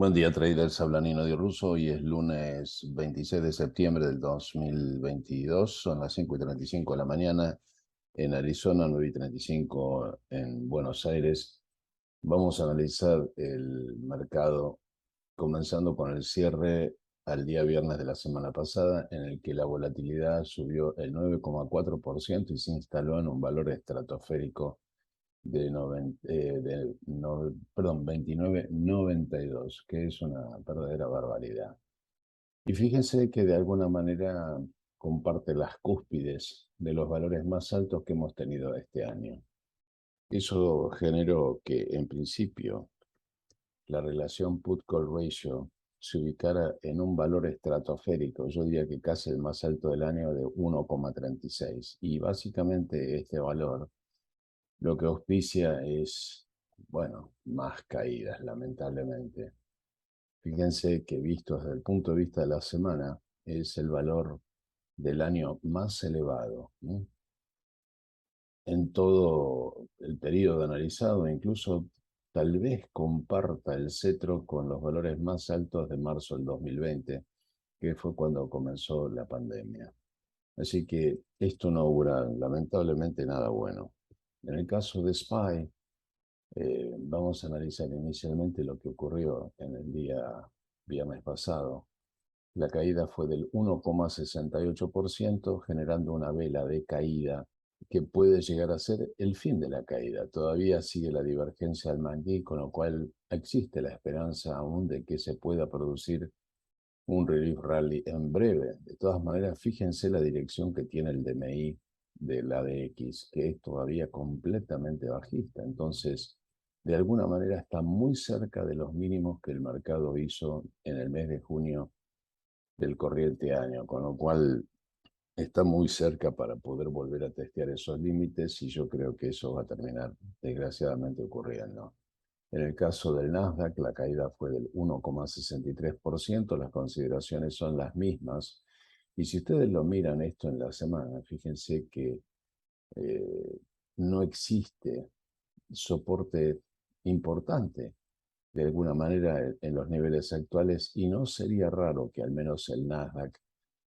Buen día, traders. Habla Nino Di Russo. Hoy es lunes 26 de septiembre del 2022. Son las 5:35 de la mañana en Arizona, 9:35 en Buenos Aires. Vamos a analizar el mercado comenzando con el cierre al día viernes de la semana pasada, en el que la volatilidad subió el 9,4% y se instaló en un valor estratosférico perdón, 29,92, que es una verdadera barbaridad. Y fíjense que de alguna manera comparte las cúspides de los valores más altos que hemos tenido este año. Eso generó que, en principio, la relación put-call ratio se ubicara en un valor estratosférico, yo diría que casi el más alto del año, de 1,36. Y básicamente este valor lo que auspicia es, bueno, más caídas, lamentablemente. Fíjense que visto desde el punto de vista de la semana, es el valor del año más elevado, ¿no?, en todo el periodo analizado. Incluso tal vez comparta el cetro con los valores más altos de marzo del 2020, que fue cuando comenzó la pandemia. Así que esto no augura lamentablemente nada bueno. En el caso de SPY, vamos a analizar inicialmente lo que ocurrió en el día viernes pasado. La caída fue del 1,68%, generando una vela de caída que puede llegar a ser el fin de la caída. Todavía sigue la divergencia al MACD, con lo cual existe la esperanza aún de que se pueda producir un relief rally en breve. De todas maneras, fíjense la dirección que tiene el DMI de la DX, que es todavía completamente bajista. Entonces, de alguna manera está muy cerca de los mínimos que el mercado hizo en el mes de junio del corriente año, con lo cual está muy cerca para poder volver a testear esos límites, y yo creo que eso va a terminar desgraciadamente ocurriendo. En el caso del Nasdaq, la caída fue del 1,63%, las consideraciones son las mismas. Y si ustedes lo miran esto en la semana, fíjense que eh, no existe soporte importante de alguna manera en los niveles actuales, y no sería raro que al menos el Nasdaq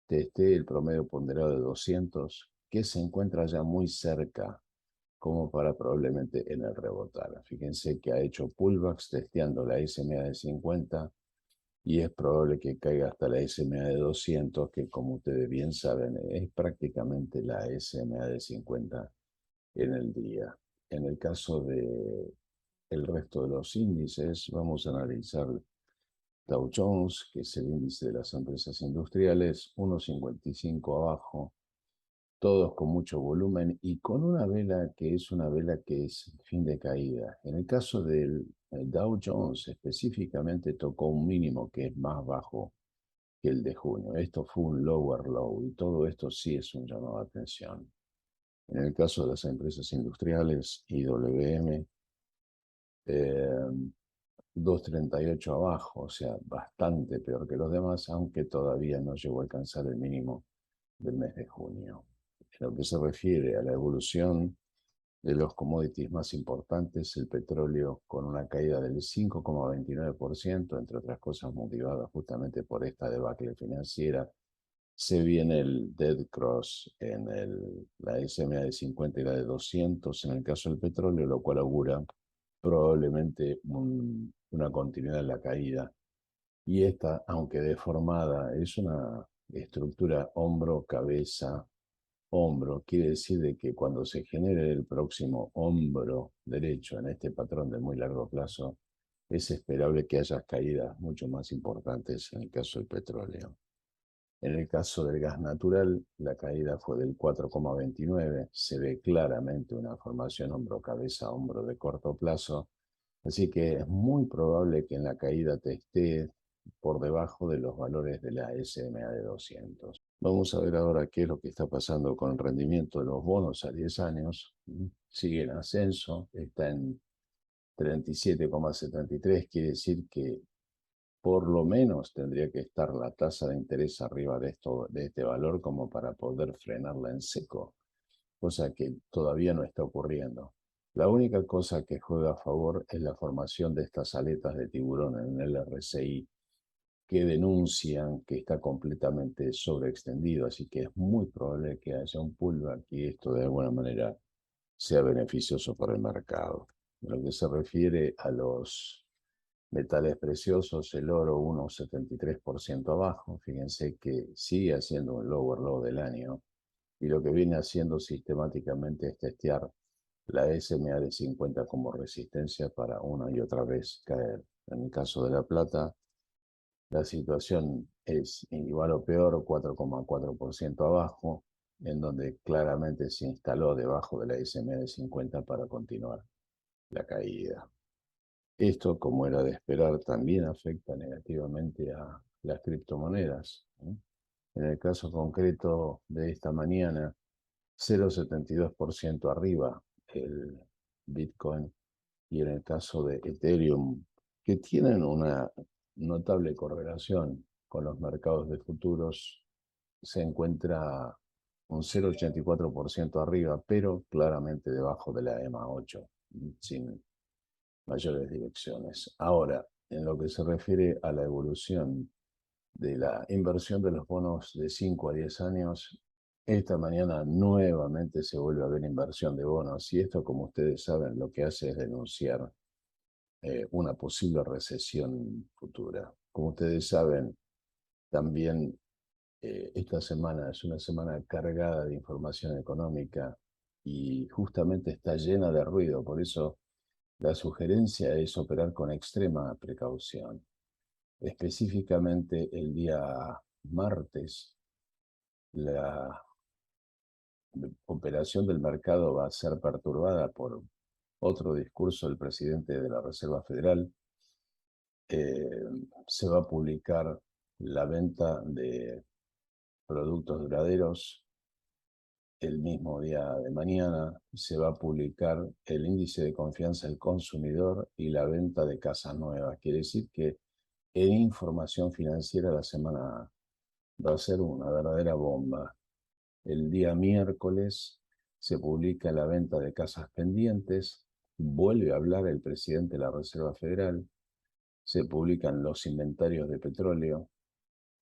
teste el promedio ponderado de 200, que se encuentra ya muy cerca como para probablemente en el rebotar. Fíjense que ha hecho pullbacks testeando la SMA de 50, y es probable que caiga hasta la SMA de 200, que, como ustedes bien saben, es prácticamente la SMA de 50 en el día. En el caso de el resto de los índices, vamos a analizar Dow Jones, que es el índice de las empresas industriales, 1,55 abajo, todos con mucho volumen y con una vela que es una vela que es fin de caída. En el caso del Dow Jones específicamente, tocó un mínimo que es más bajo que el de junio. Esto fue un lower low, y todo esto sí es un llamado de atención. En el caso de las empresas industriales, IWM, eh, 2,38 abajo, o sea, bastante peor que los demás, aunque todavía no llegó a alcanzar el mínimo del mes de junio. En lo que se refiere a la evolución de los commodities más importantes, el petróleo con una caída del 5,29%, entre otras cosas motivada justamente por esta debacle financiera. Se viene el dead cross en la SMA de 50 y la de 200 en el caso del petróleo, lo cual augura probablemente una continuidad en la caída. Y esta, aunque deformada, es una estructura hombro-cabeza hombro. Quiere decir de que cuando se genere el próximo hombro derecho en este patrón de muy largo plazo, es esperable que haya caídas mucho más importantes en el caso del petróleo. En el caso del gas natural, la caída fue del 4,29. Se ve claramente una formación hombro-cabeza-hombro de corto plazo. Así que es muy probable que en la caída te esté por debajo de los valores de la SMA de 200. Vamos a ver ahora qué es lo que está pasando con el rendimiento de los bonos a 10 años. Sigue en ascenso, está en 37,73, quiere decir que por lo menos tendría que estar la tasa de interés arriba de este valor como para poder frenarla en seco, cosa que todavía no está ocurriendo. La única cosa que juega a favor es la formación de estas aletas de tiburón en el RSI, que denuncian que está completamente sobreextendido, así que es muy probable que haya un pullback y esto de alguna manera sea beneficioso para el mercado. En lo que se refiere a los metales preciosos, el oro 1,73% abajo, fíjense que sigue haciendo un lower low del año y lo que viene haciendo sistemáticamente es testear la SMA de 50 como resistencia para una y otra vez caer. En el caso de la plata, la situación es igual o peor, 4,4% abajo, en donde claramente se instaló debajo de la SMA de 50 para continuar la caída. Esto, como era de esperar, también afecta negativamente a las criptomonedas, ¿no? En el caso concreto de esta mañana, 0,72% arriba el Bitcoin y en el caso de Ethereum, que tienen una notable correlación con los mercados de futuros, se encuentra un 0,84% arriba, pero claramente debajo de la EMA 8, sin mayores direcciones. Ahora, en lo que se refiere a la evolución de la inversión de los bonos de 5 a 10 años, esta mañana nuevamente se vuelve a ver inversión de bonos y esto, como ustedes saben, lo que hace es denunciar una posible recesión futura. Como ustedes saben, también esta semana es una semana cargada de información económica y justamente está llena de ruido, por eso la sugerencia es operar con extrema precaución. Específicamente el día martes, la operación del mercado va a ser perturbada por otro discurso del presidente de la Reserva Federal. Eh, Se va a publicar la venta de productos duraderos el mismo día de mañana. Se va a publicar el índice de confianza del consumidor y la venta de casas nuevas. Quiere decir que en información financiera la semana va a ser una verdadera bomba. El día miércoles se publica la venta de casas pendientes, vuelve a hablar el presidente de la Reserva Federal, se publican los inventarios de petróleo.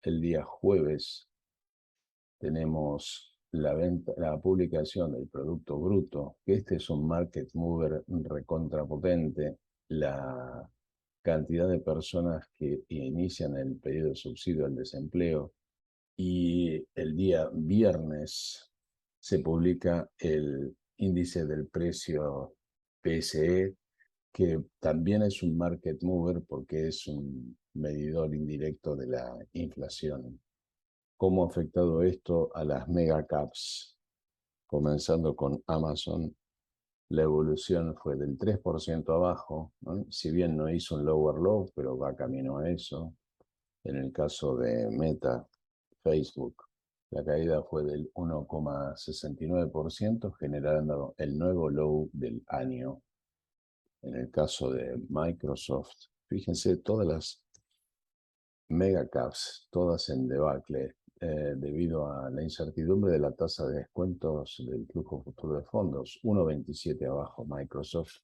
El día jueves tenemos la publicación del Producto Bruto, que este es un market mover recontrapotente. La cantidad de personas que inician el periodo de subsidio al desempleo. Y el día viernes se publica el índice del precio PSE, que también es un market mover porque es un medidor indirecto de la inflación. ¿Cómo ha afectado esto a las megacaps? Comenzando con Amazon, la evolución fue del 3% abajo, ¿no? Si bien no hizo un lower low, pero va camino a eso. En el caso de Meta, Facebook, la caída fue del 1,69%, generando el nuevo low del año. En el caso de Microsoft, fíjense, todas las megacaps, todas en debacle, debido a la incertidumbre de la tasa de descuentos del flujo futuro de fondos. 1,27 abajo Microsoft,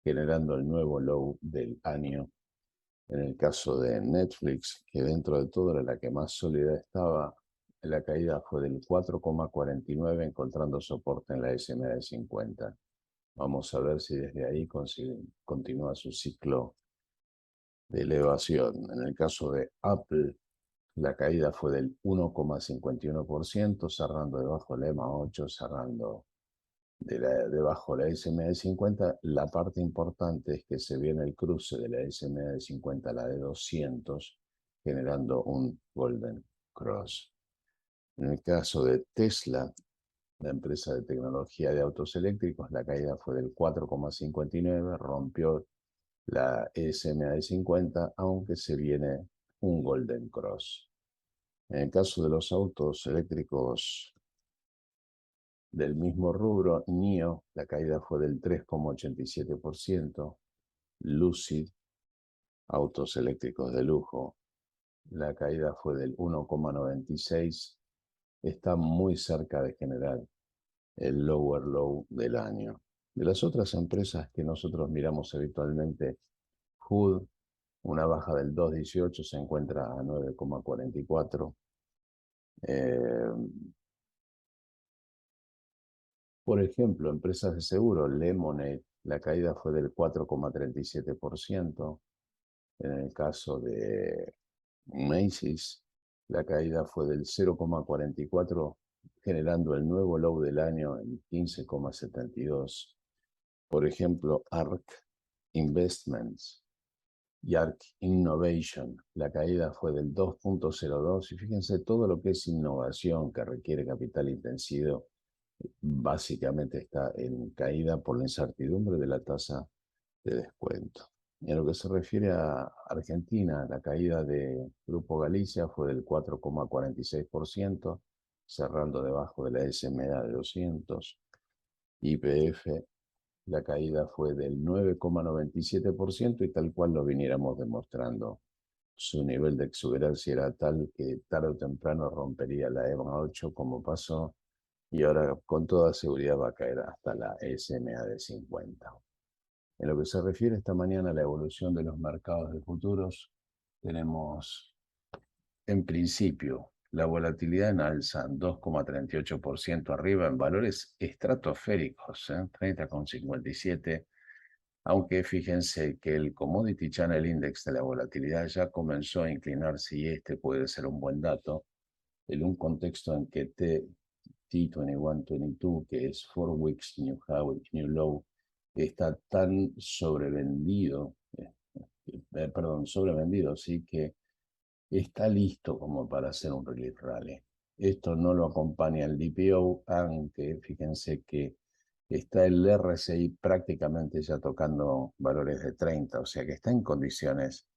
generando el nuevo low del año. En el caso de Netflix, que dentro de todo era la que más sólida estaba, la caída fue del 4,49, encontrando soporte en la SMA de 50. Vamos a ver si desde ahí continúa su ciclo de elevación. En el caso de Apple, la caída fue del 1,51%, cerrando debajo de la EMA 8, cerrando debajo de la SMA de 50. La parte importante es que se viene el cruce de la SMA de 50 a la de 200, generando un Golden Cross. En el caso de Tesla, la empresa de tecnología de autos eléctricos, la caída fue del 4,59, rompió la SMA de 50, aunque se viene un Golden Cross. En el caso de los autos eléctricos del mismo rubro, NIO, la caída fue del 3,87%, Lucid, autos eléctricos de lujo, la caída fue del 1,96%, está muy cerca de generar el lower low del año. De las otras empresas que nosotros miramos habitualmente, Hood, una baja del 2,18, se encuentra a 9,44. Eh, por ejemplo, empresas de seguro, Lemonade, la caída fue del 4,37%. En el caso de Macy's, la caída fue del 0,44, generando el nuevo low del año en 15,72. Por ejemplo, ARK Investments y ARK Innovation, la caída fue del 2,02. Y fíjense, todo lo que es innovación que requiere capital intensivo básicamente está en caída por la incertidumbre de la tasa de descuento. Y en lo que se refiere a Argentina, la caída de Grupo Galicia fue del 4,46%, cerrando debajo de la SMA de 200. YPF, la caída fue del 9,97% y tal cual lo viniéramos demostrando. Su nivel de exuberancia era tal que tarde o temprano rompería la EMA 8 como pasó, y ahora con toda seguridad va a caer hasta la SMA de 50. En lo que se refiere esta mañana a la evolución de los mercados de futuros, tenemos en principio la volatilidad en alza, 2,38% arriba en valores estratosféricos, 30,57. Aunque fíjense que el Commodity Channel Index de la volatilidad ya comenzó a inclinarse, y este puede ser un buen dato en un contexto en que T2122, que es 4 Weeks New High, New Low, está tan sobrevendido, sobrevendido, sí, que está listo como para hacer un relief rally. Esto no lo acompaña el DPO, aunque fíjense que está el RSI prácticamente ya tocando valores de 30, o sea que está en condiciones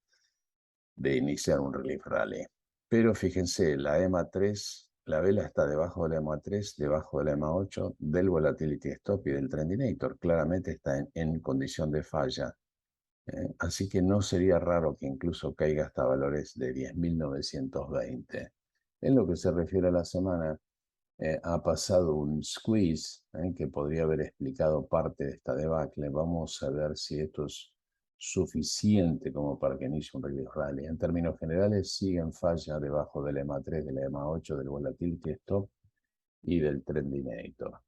de iniciar un relief rally. Pero fíjense, la EMA 3, la vela está debajo de la EMA 3, debajo de la EMA 8, del Volatility Stop y del Trendinator. Claramente está en condición de falla. Así que no sería raro que incluso caiga hasta valores de 10.920. En lo que se refiere a la semana, ha pasado un squeeze que podría haber explicado parte de esta debacle. Vamos a ver si esto es suficiente como para que inicie un relief rally. En términos generales, sigue en falla debajo del EMA 3, de la EMA 8, del Volatility Stop y del Trendinator.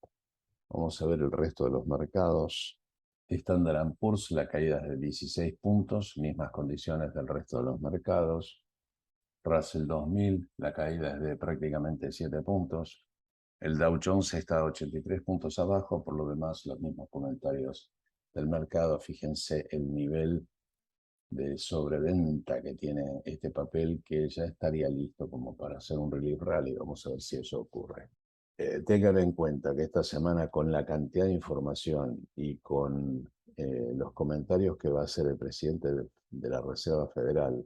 Vamos a ver el resto de los mercados. Standard & Poor's, la caída es de 16 puntos, mismas condiciones del resto de los mercados. Russell 2000, la caída es de prácticamente 7 puntos. El Dow Jones está a 83 puntos abajo, por lo demás los mismos comentarios del mercado. Fíjense el nivel de sobreventa que tiene este papel, que ya estaría listo como para hacer un relief rally. Vamos a ver si eso ocurre. Tengan en cuenta que esta semana, con la cantidad de información y con los comentarios que va a hacer el presidente de la Reserva Federal,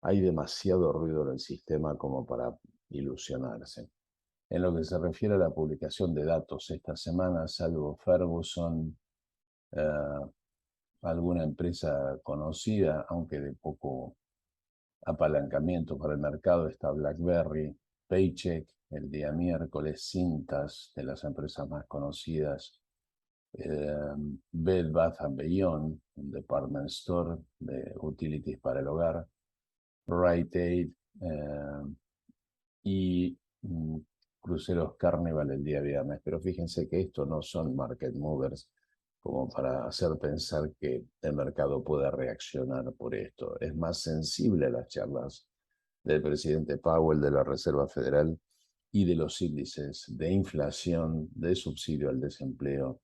hay demasiado ruido en el sistema como para ilusionarse. En lo que se refiere a la publicación de datos esta semana, salvo Ferguson, eh, alguna empresa conocida, aunque de poco apalancamiento para el mercado, está BlackBerry, Paycheck, el día miércoles, Cintas, de las empresas más conocidas, Bed Bath & Beyond, un department store de utilities para el hogar, Rite Aid, y Cruceros Carnival el día viernes. Pero fíjense que estos no son market movers como para hacer pensar que el mercado pueda reaccionar por esto. Es más sensible a las charlas del presidente Powell de la Reserva Federal y de los índices de inflación, de subsidio al desempleo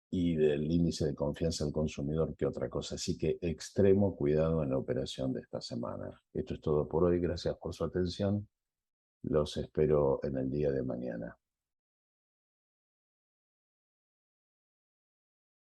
y del índice de confianza al consumidor que otra cosa. Así que extremo cuidado en la operación de esta semana. Esto es todo por hoy. Gracias por su atención. Los espero en el día de mañana.